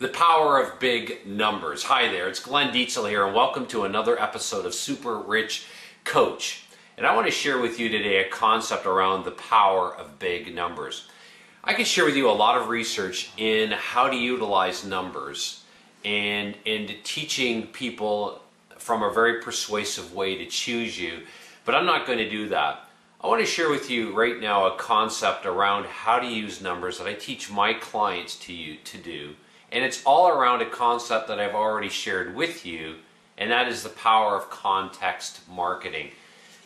The power of big numbers. Hi there, it's Glenn Dietzel here, and welcome to another episode of Super Rich Coach. And I want to share with you today a concept around the power of big numbers. I can share with you a lot of research in how to utilize numbers and teaching people from a very persuasive way to choose you, but I'm not going to do that. I want to share with you right now a concept around how to use numbers that I teach my clients to do. And it's all around a concept that I've already shared with you, and that is the power of context marketing.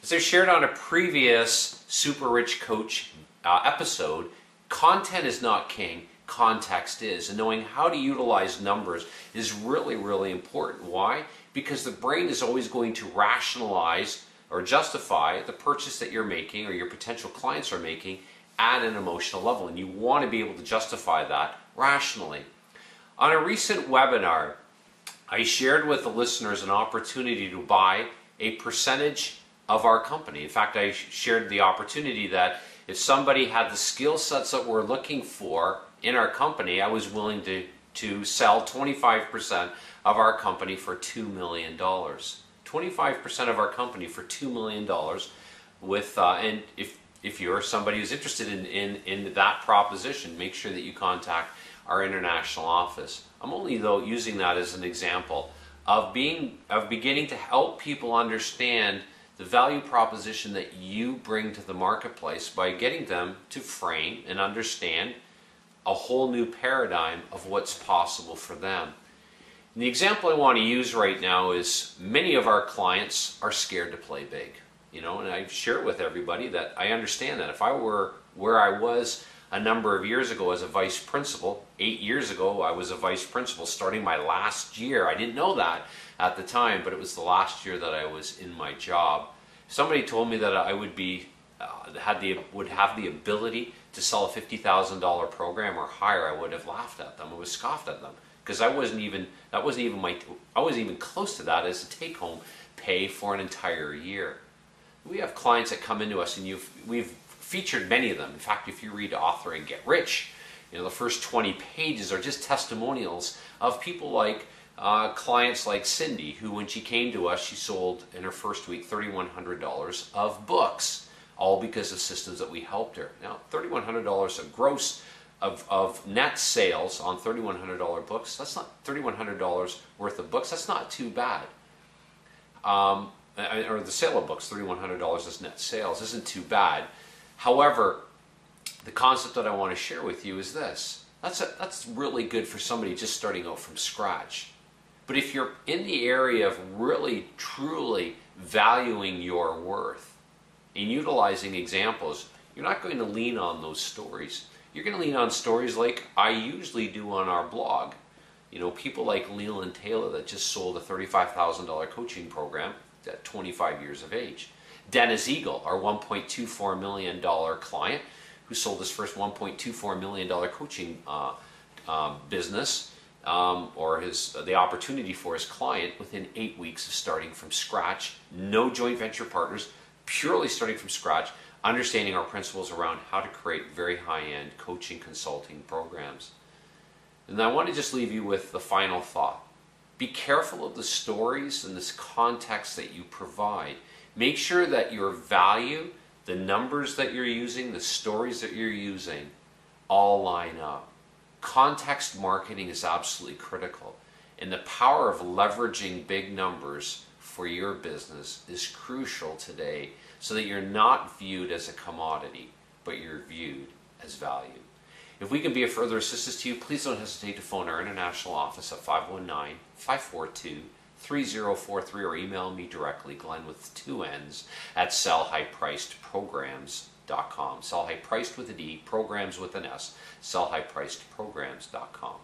As I shared on a previous Super Rich Coach episode, content is not king, context is. And knowing how to utilize numbers is really, really important. Why? Because the brain is always going to rationalize or justify the purchase that you're making or your potential clients are making at an emotional level. And you want to be able to justify that rationally. On a recent webinar, I shared with the listeners an opportunity to buy a percentage of our company. In fact, I shared the opportunity that if somebody had the skill sets that we're looking for in our company, I was willing to sell 25% of our company for $2 million. 25% of our company for $2 million with, and if you're somebody who's interested in that proposition, make sure that you contact our international office. I'm only though using that as an example of beginning to help people understand the value proposition that you bring to the marketplace by getting them to frame and understand a whole new paradigm of what's possible for them. And the example I want to use right now is many of our clients are scared to play big. You know, and I share with everybody that I understand that if I were where I was a number of years ago as a vice principal, 8 years ago I was a vice principal starting my last year. I didn't know that at the time, but it was the last year that I was in my job. If somebody told me that I would have the ability to sell a $50,000 program or higher, I would have laughed at them. I would have scoffed at them because I wasn't even close to that as a take-home pay for an entire year. We have clients that come into us, and we've featured many of them. In fact, if you read Author and Get Rich, you know, the first 20 pages are just testimonials of people like clients like Cindy, who when she came to us, she sold in her first week $3,100 of books, all because of systems that we helped her. Now, $3,100 of gross of net sales on $3,100 books, that's not $3,100 worth of books, that's not too bad. Or the sale of books, $3,100 as net sales, isn't too bad. However, the concept that I want to share with you is this. That's really good for somebody just starting out from scratch. But if you're in the area of really, truly valuing your worth and utilizing examples, you're not going to lean on those stories. You're going to lean on stories like I usually do on our blog. You know, people like Leland Taylor that just sold a $35,000 coaching program at 25 years of age. Dennis Eagle, our $1.24 million client, who sold his first $1.24 million coaching business, or the opportunity for his client within 8 weeks of starting from scratch, no joint venture partners, purely starting from scratch, understanding our principles around how to create very high-end coaching consulting programs. And I want to just leave you with the final thought. Be careful of the stories and this context that you provide. Make sure that your value, the numbers that you're using, the stories that you're using, all line up. Context marketing is absolutely critical. And the power of leveraging big numbers for your business is crucial today so that you're not viewed as a commodity, but you're viewed as value. If we can be of further assistance to you, please don't hesitate to phone our international office at 519-542-3043 or email me directly, Glenn with 2 N's, at sellhighpricedprograms.com. Sell high priced with a D, programs with an S, sellhighpricedprograms.com.